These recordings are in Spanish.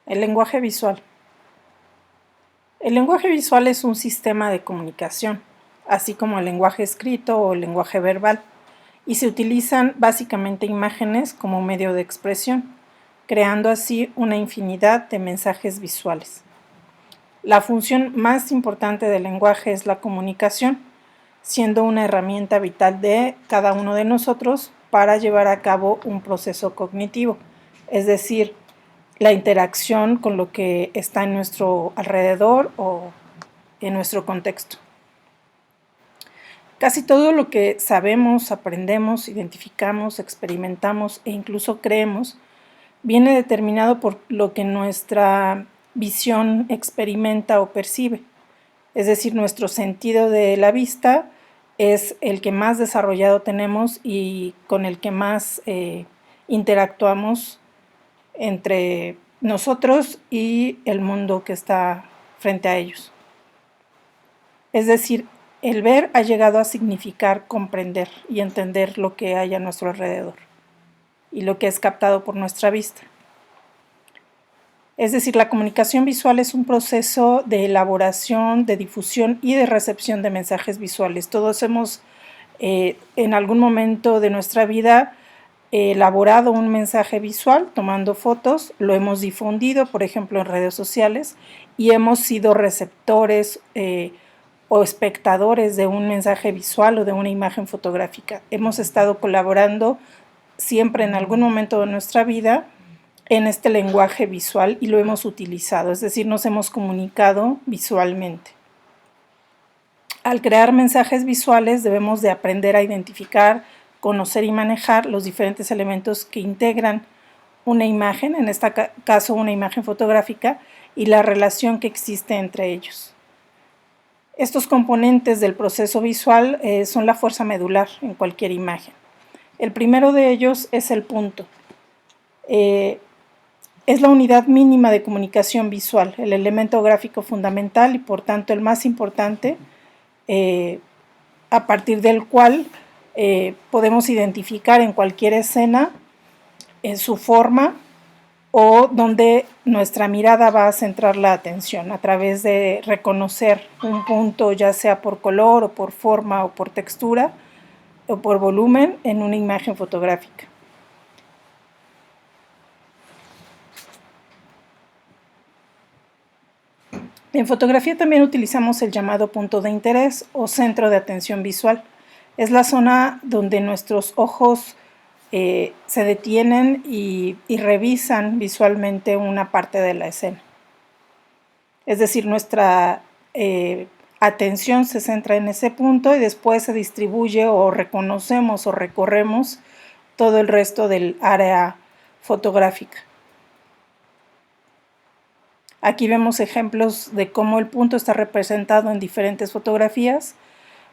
El lenguaje visual. El lenguaje visual es un sistema de comunicación, así como el lenguaje escrito o el lenguaje verbal, y se utilizan básicamente imágenes como medio de expresión, creando así una infinidad de mensajes visuales. La función más importante del lenguaje es la comunicación, siendo una herramienta vital de cada uno de nosotros para llevar a cabo un proceso cognitivo, es decir, la interacción con lo que está en nuestro alrededor o en nuestro contexto. Casi todo lo que sabemos, aprendemos, identificamos, experimentamos e incluso creemos viene determinado por lo que nuestra visión experimenta o percibe. Es decir, nuestro sentido de la vista es el que más desarrollado tenemos y con el que más interactuamos entre nosotros y el mundo que está frente a ellos. Es decir, el ver ha llegado a significar comprender y entender lo que hay a nuestro alrededor y lo que es captado por nuestra vista. Es decir, la comunicación visual es un proceso de elaboración, de difusión y de recepción de mensajes visuales. Todos hemos en algún momento de nuestra vida elaborado un mensaje visual tomando fotos, lo hemos difundido, por ejemplo, en redes sociales, y hemos sido receptores o espectadores de un mensaje visual o de una imagen fotográfica. Hemos estado colaborando siempre en algún momento de nuestra vida en este lenguaje visual y lo hemos utilizado, es decir, nos hemos comunicado visualmente. Al crear mensajes visuales debemos de aprender a identificar, conocer y manejar los diferentes elementos que integran una imagen, en este caso una imagen fotográfica, y la relación que existe entre ellos. Estos componentes del proceso visual son la fuerza medular en cualquier imagen. El primero de ellos es el punto. Es la unidad mínima de comunicación visual, el elemento gráfico fundamental y por tanto el más importante, a partir del cual podemos identificar en cualquier escena su forma o donde nuestra mirada va a centrar la atención a través de reconocer un punto, ya sea por color o por forma o por textura o por volumen en una imagen fotográfica. En fotografía también utilizamos el llamado punto de interés o centro de atención visual. Es la zona donde nuestros ojos se detienen y revisan visualmente una parte de la escena. Es decir, nuestra atención se centra en ese punto y después se distribuye o reconocemos o recorremos todo el resto del área fotográfica. Aquí vemos ejemplos de cómo el punto está representado en diferentes fotografías,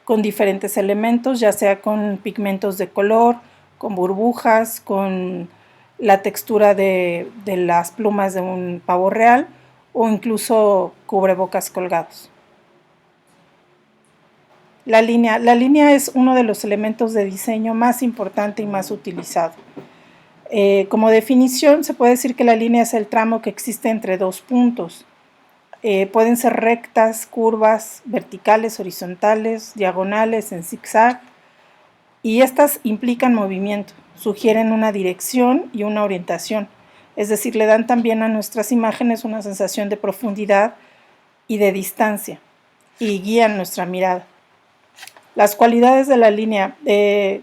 con diferentes elementos, ya sea con pigmentos de color, con burbujas, con la textura de las plumas de un pavo real o incluso cubrebocas colgados. La línea es uno de los elementos de diseño más importante y más utilizado. Como definición, se puede decir que la línea es el tramo que existe entre dos puntos. Pueden ser rectas, curvas, verticales, horizontales, diagonales, en zigzag, y estas implican movimiento, sugieren una dirección y una orientación, es decir, le dan también a nuestras imágenes una sensación de profundidad y de distancia, y guían nuestra mirada. Las cualidades de la línea.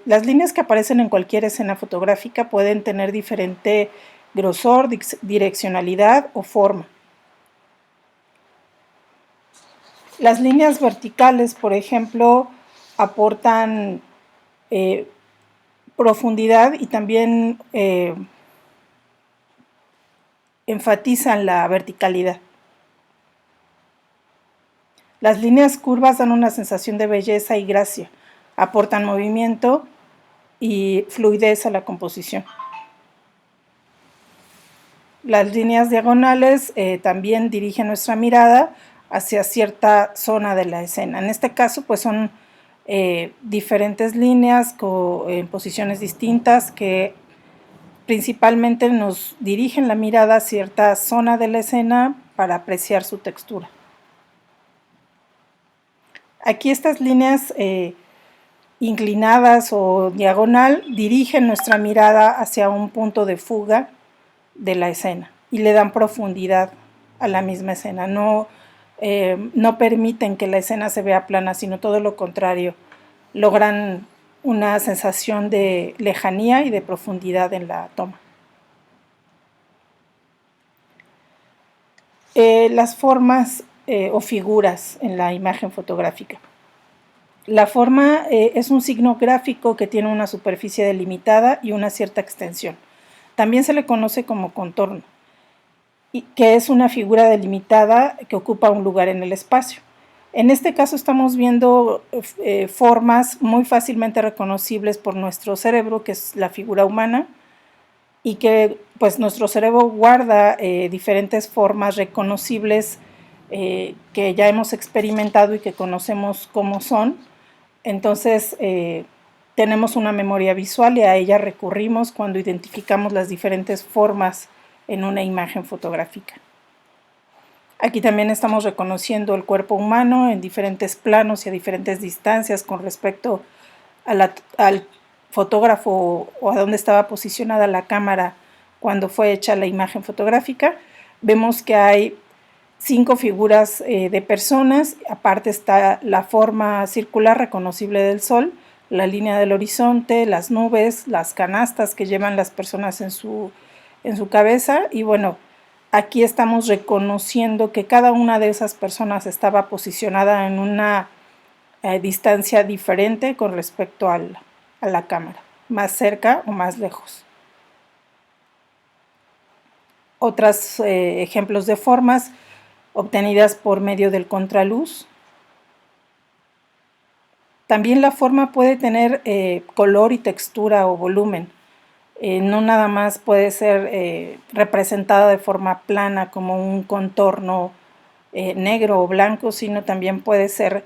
Las líneas que aparecen en cualquier escena fotográfica pueden tener diferente grosor, direccionalidad o forma. Las líneas verticales, por ejemplo, aportan profundidad y también enfatizan la verticalidad. Las líneas curvas dan una sensación de belleza y gracia, aportan movimiento y fluidez a la composición. Las líneas diagonales también dirigen nuestra mirada hacia cierta zona de la escena. En este caso, pues son diferentes líneas en posiciones distintas que principalmente nos dirigen la mirada a cierta zona de la escena para apreciar su textura. Aquí estas líneas inclinadas o diagonal dirigen nuestra mirada hacia un punto de fuga de la escena y le dan profundidad a la misma escena. No permiten que la escena se vea plana, sino todo lo contrario. Logran una sensación de lejanía y de profundidad en la toma. Las formas o figuras en la imagen fotográfica. La forma es un signo gráfico que tiene una superficie delimitada y una cierta extensión. También se le conoce como contorno, que es una figura delimitada que ocupa un lugar en el espacio. En este caso estamos viendo formas muy fácilmente reconocibles por nuestro cerebro, que es la figura humana, y que pues nuestro cerebro guarda diferentes formas reconocibles que ya hemos experimentado y que conocemos cómo son. Entonces tenemos una memoria visual y a ella recurrimos cuando identificamos las diferentes formas en una imagen fotográfica. Aquí también estamos reconociendo el cuerpo humano en diferentes planos y a diferentes distancias con respecto al fotógrafo o a dónde estaba posicionada la cámara cuando fue hecha la imagen fotográfica. Vemos que hay 5 figuras de personas, aparte está la forma circular reconocible del sol, la línea del horizonte, las nubes, las canastas que llevan las personas en su cabeza y bueno, aquí estamos reconociendo que cada una de esas personas estaba posicionada en una distancia diferente con respecto a la cámara, más cerca o más lejos. Otros ejemplos de formas obtenidas por medio del contraluz. También la forma puede tener color y textura o volumen. No nada más puede ser representada de forma plana como un contorno negro o blanco, sino también puede ser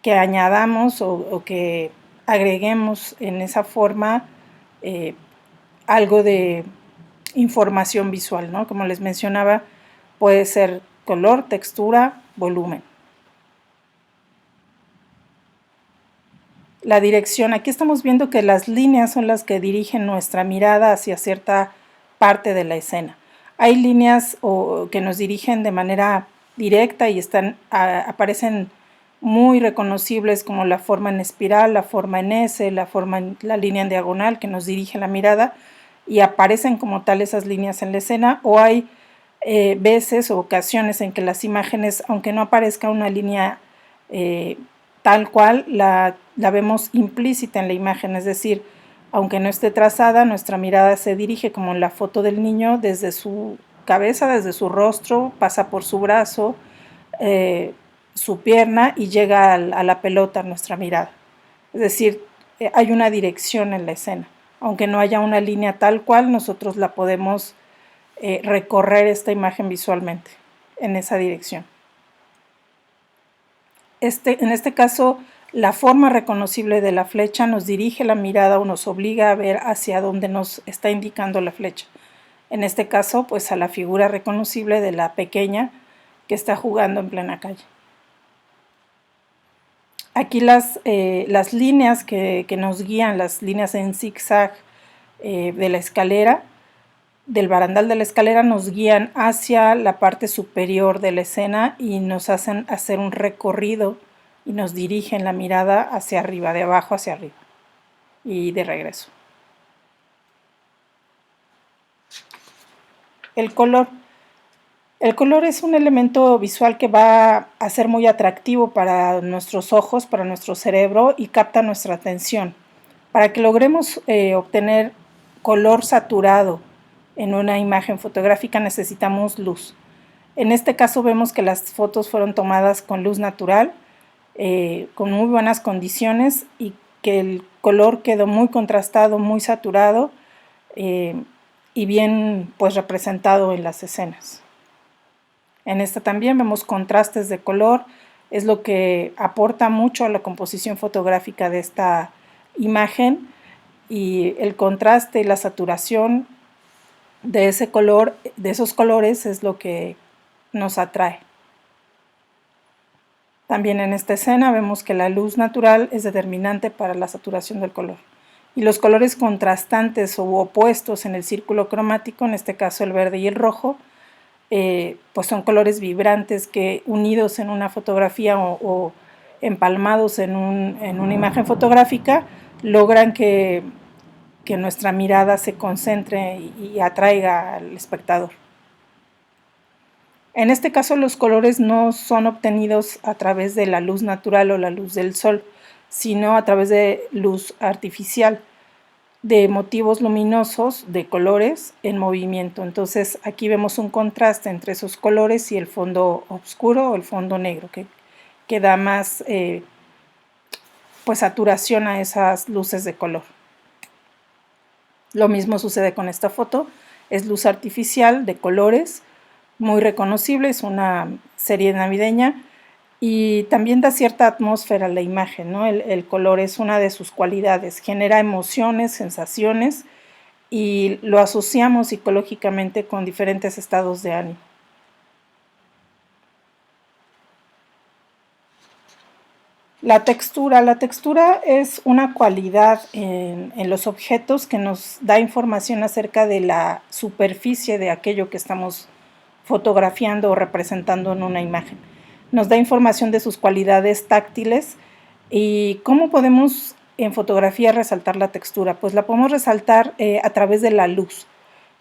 que añadamos o que agreguemos en esa forma algo de información visual, ¿no? Como les mencionaba, puede ser color, textura, volumen. La dirección, aquí estamos viendo que las líneas son las que dirigen nuestra mirada hacia cierta parte de la escena. Hay líneas que nos dirigen de manera directa y aparecen muy reconocibles como la forma en espiral, la forma en S, la línea en diagonal que nos dirige la mirada y aparecen como tal esas líneas en la escena, o hay veces o ocasiones en que las imágenes, aunque no aparezca una línea tal cual, la vemos implícita en la imagen, es decir, aunque no esté trazada, nuestra mirada se dirige como en la foto del niño desde su cabeza, desde su rostro, pasa por su brazo, su pierna y llega a la pelota nuestra mirada. Es decir, hay una dirección en la escena. Aunque no haya una línea tal cual, nosotros la podemos recorrer esta imagen visualmente en esa dirección. En este caso, la forma reconocible de la flecha nos dirige la mirada o nos obliga a ver hacia dónde nos está indicando la flecha. En este caso, pues a la figura reconocible de la pequeña que está jugando en plena calle. Aquí las líneas que nos guían, las líneas en zigzag de la escalera, del barandal de la escalera, nos guían hacia la parte superior de la escena y nos hacen hacer un recorrido y nos dirigen la mirada hacia arriba, de abajo hacia arriba y de regreso. El color. El color es un elemento visual que va a ser muy atractivo para nuestros ojos, para nuestro cerebro y capta nuestra atención. Para que logremos obtener color saturado en una imagen fotográfica necesitamos luz. En este caso vemos que las fotos fueron tomadas con luz natural, con muy buenas condiciones y que el color quedó muy contrastado, muy saturado y bien pues representado en las escenas. En esta también vemos contrastes de color, es lo que aporta mucho a la composición fotográfica de esta imagen, y el contraste y la saturación de ese color, de esos colores, es lo que nos atrae. También en esta escena vemos que la luz natural es determinante para la saturación del color. Y los colores contrastantes u opuestos en el círculo cromático, en este caso el verde y el rojo, pues son colores vibrantes que unidos en una fotografía o empalmados en una imagen fotográfica logran que nuestra mirada se concentre y atraiga al espectador. En este caso los colores no son obtenidos a través de la luz natural o la luz del sol, sino a través de luz artificial, de motivos luminosos, de colores en movimiento. Entonces aquí vemos un contraste entre esos colores y el fondo oscuro o el fondo negro, que da más pues saturación a esas luces de color. Lo mismo sucede con esta foto, es luz artificial de colores, muy reconocible, es una serie navideña y también da cierta atmósfera a la imagen, ¿no? El color es una de sus cualidades, genera emociones, sensaciones y lo asociamos psicológicamente con diferentes estados de ánimo. La textura es una cualidad en los objetos que nos da información acerca de la superficie de aquello que estamos fotografiando o representando en una imagen. Nos da información de sus cualidades táctiles y cómo podemos en fotografía resaltar la textura. Pues la podemos resaltar a través de la luz.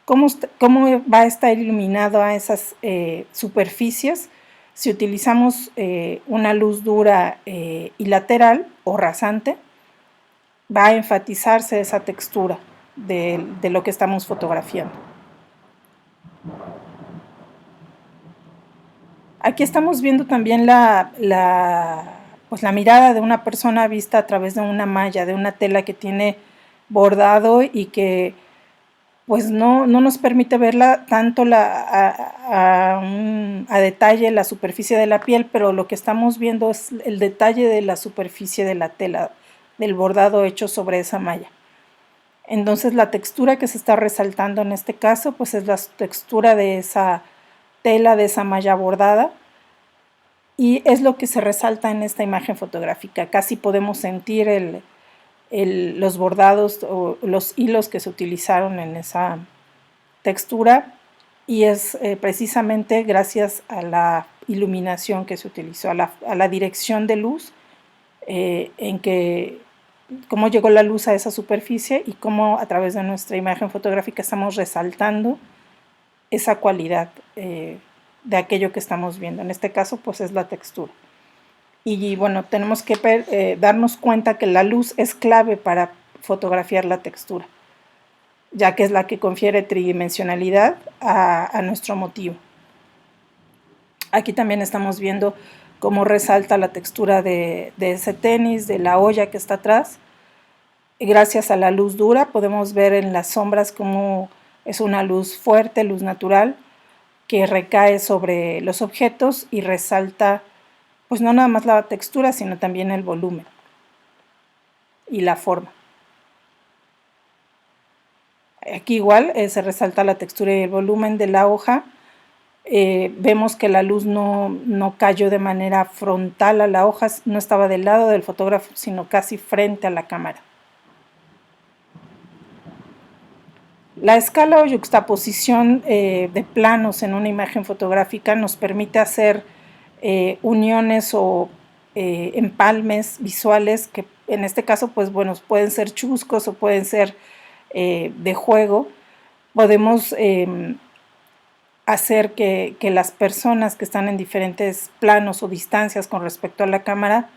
¿Cómo va a estar iluminado a esas superficies? Si utilizamos una luz dura y lateral o rasante, va a enfatizarse esa textura de lo que estamos fotografiando. Aquí estamos viendo también pues la mirada de una persona vista a través de una malla, de una tela que tiene bordado y que pues no nos permite verla tanto a detalle la superficie de la piel, pero lo que estamos viendo es el detalle de la superficie de la tela, del bordado hecho sobre esa malla. Entonces la textura que se está resaltando en este caso, pues es la textura de esa tela, de esa malla bordada, y es lo que se resalta en esta imagen fotográfica. Casi podemos sentir los bordados o los hilos que se utilizaron en esa textura y es precisamente gracias a la iluminación que se utilizó, a la dirección de luz, en que cómo llegó la luz a esa superficie y cómo a través de nuestra imagen fotográfica estamos resaltando esa cualidad de aquello que estamos viendo. En este caso, pues es la textura. Y bueno, tenemos que darnos cuenta que la luz es clave para fotografiar la textura, ya que es la que confiere tridimensionalidad a nuestro motivo. Aquí también estamos viendo cómo resalta la textura de ese tenis, de la olla que está atrás. Gracias a la luz dura podemos ver en las sombras cómo es una luz fuerte, luz natural, que recae sobre los objetos y resalta pues no nada más la textura, sino también el volumen y la forma. Aquí igual se resalta la textura y el volumen de la hoja. Vemos que la luz no cayó de manera frontal a la hoja, no estaba del lado del fotógrafo, sino casi frente a la cámara. La escala o yuxtaposición de planos en una imagen fotográfica nos permite hacer uniones o empalmes visuales que en este caso pues bueno, pueden ser chuscos o pueden ser de juego. Podemos hacer que las personas que están en diferentes planos o distancias con respecto a la cámara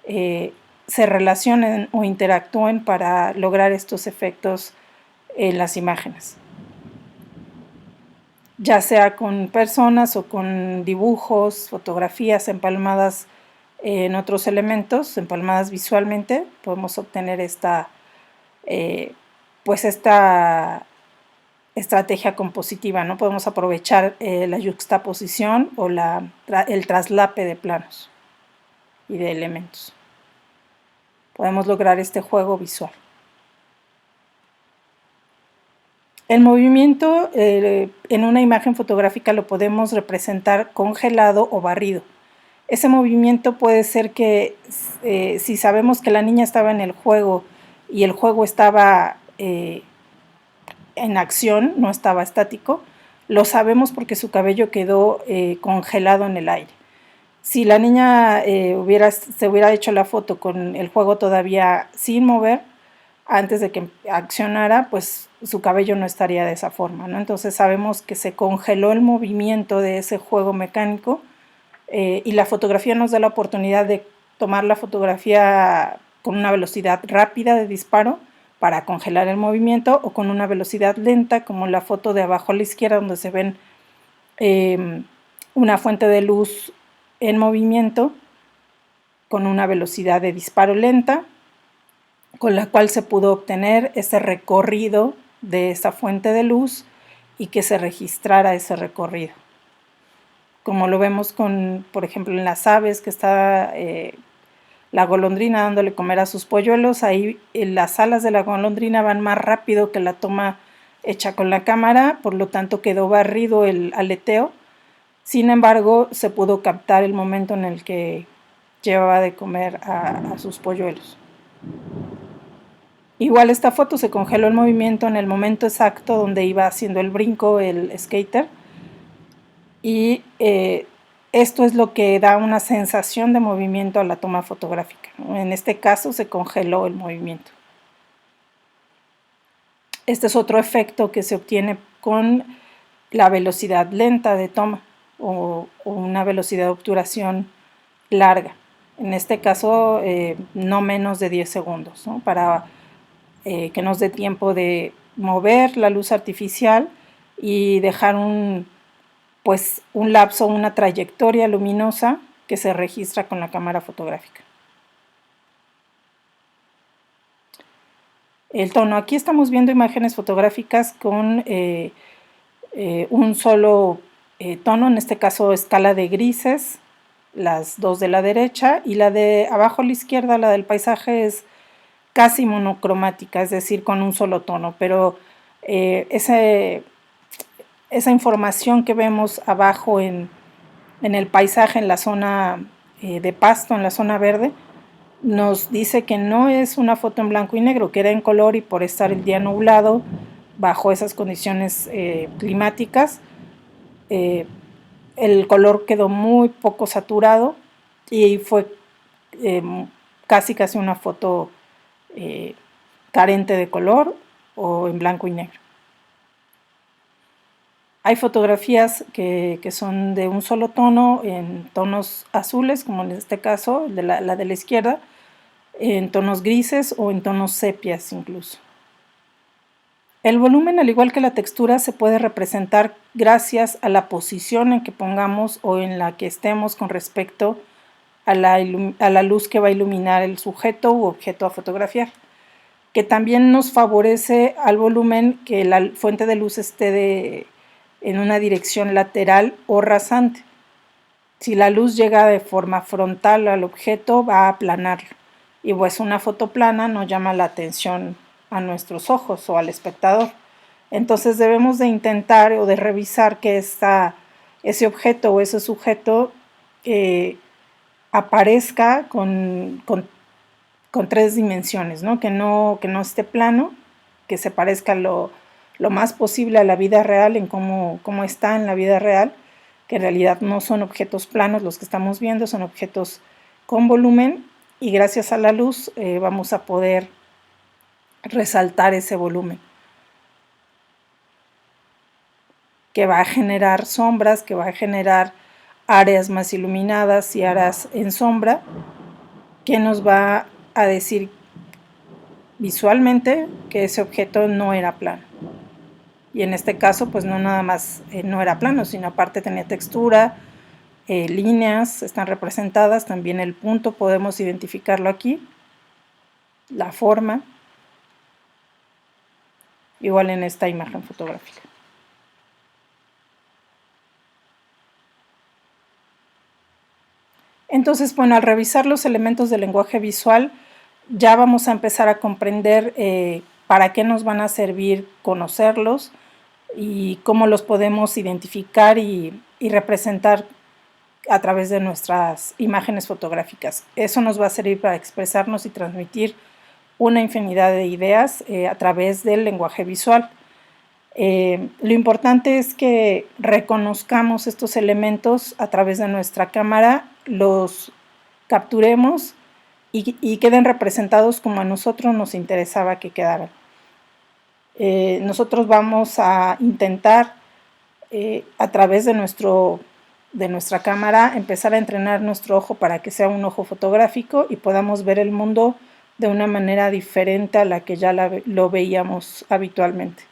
se relacionen o interactúen para lograr estos efectos en las imágenes, ya sea con personas o con dibujos, fotografías empalmadas en otros elementos, empalmadas visualmente, podemos obtener esta estrategia compositiva, ¿no? Podemos aprovechar la yuxtaposición o el traslape de planos y de elementos. Podemos lograr este juego visual. El movimiento en una imagen fotográfica lo podemos representar congelado o barrido. Ese movimiento puede ser que si sabemos que la niña estaba en el juego y el juego estaba en acción, no estaba estático, lo sabemos porque su cabello quedó congelado en el aire. Si la niña se hubiera hecho la foto con el juego todavía sin mover, antes de que accionara, pues su cabello no estaría de esa forma, ¿no? Entonces sabemos que se congeló el movimiento de ese juego mecánico y la fotografía nos da la oportunidad de tomar la fotografía con una velocidad rápida de disparo para congelar el movimiento o con una velocidad lenta, como la foto de abajo a la izquierda, donde se ven una fuente de luz en movimiento con una velocidad de disparo lenta, con la cual se pudo obtener ese recorrido de esa fuente de luz y que se registrara ese recorrido. Como lo vemos con, por ejemplo, en las aves, que está la golondrina dándole comer a sus polluelos, ahí las alas de la golondrina van más rápido que la toma hecha con la cámara, por lo tanto quedó barrido el aleteo. Sin embargo, se pudo captar el momento en el que llevaba de comer a sus polluelos. Igual esta foto se congeló el movimiento en el momento exacto donde iba haciendo el brinco el skater y esto es lo que da una sensación de movimiento a la toma fotográfica, ¿no? En este caso se congeló el movimiento. Este es otro efecto que se obtiene con la velocidad lenta de toma o una velocidad de obturación larga. En este caso, no menos de 10 segundos, ¿no? Para que nos dé tiempo de mover la luz artificial y dejar un lapso, una trayectoria luminosa que se registra con la cámara fotográfica. El tono. Aquí estamos viendo imágenes fotográficas con un solo tono, en este caso escala de grises, las dos de la derecha, y la de abajo a la izquierda, la del paisaje, es casi monocromática, es decir, con un solo tono, pero esa información que vemos abajo en el paisaje, en la zona de pasto, en la zona verde, nos dice que no es una foto en blanco y negro, que era en color y por estar el día nublado, bajo esas condiciones climáticas, el color quedó muy poco saturado y fue casi una foto carente de color o en blanco y negro. Hay fotografías que son de un solo tono, en tonos azules, como en este caso, la de la izquierda, en tonos grises o en tonos sepias incluso. El volumen, al igual que la textura, se puede representar gracias a la posición en que pongamos o en la que estemos con respecto a la luz que va a iluminar el sujeto u objeto a fotografiar, que también nos favorece al volumen que la fuente de luz esté en una dirección lateral o rasante. Si la luz llega de forma frontal al objeto, va a aplanarlo. Y pues una foto plana no llama la atención a nuestros ojos o al espectador. Entonces debemos de intentar o de revisar que ese objeto o ese sujeto aparezca con 3 dimensiones, ¿no? Que no esté plano, que se parezca lo más posible a la vida real, en cómo está en la vida real, que en realidad no son objetos planos los que estamos viendo, son objetos con volumen, y gracias a la luz vamos a poder resaltar ese volumen, que va a generar sombras, que va a generar áreas más iluminadas y áreas en sombra, que nos va a decir visualmente que ese objeto no era plano. Y en este caso, pues no nada más no era plano, sino aparte tenía textura, líneas están representadas, también el punto podemos identificarlo aquí, la forma, igual en esta imagen fotográfica. Entonces, bueno, al revisar los elementos del lenguaje visual, ya vamos a empezar a comprender para qué nos van a servir conocerlos y cómo los podemos identificar y representar a través de nuestras imágenes fotográficas. Eso nos va a servir para expresarnos y transmitir una infinidad de ideas a través del lenguaje visual. Lo importante es que reconozcamos estos elementos a través de nuestra cámara, los capturemos y queden representados como a nosotros nos interesaba que quedaran. Nosotros vamos a intentar a través de nuestra cámara empezar a entrenar nuestro ojo para que sea un ojo fotográfico y podamos ver el mundo de una manera diferente a la que ya lo veíamos habitualmente.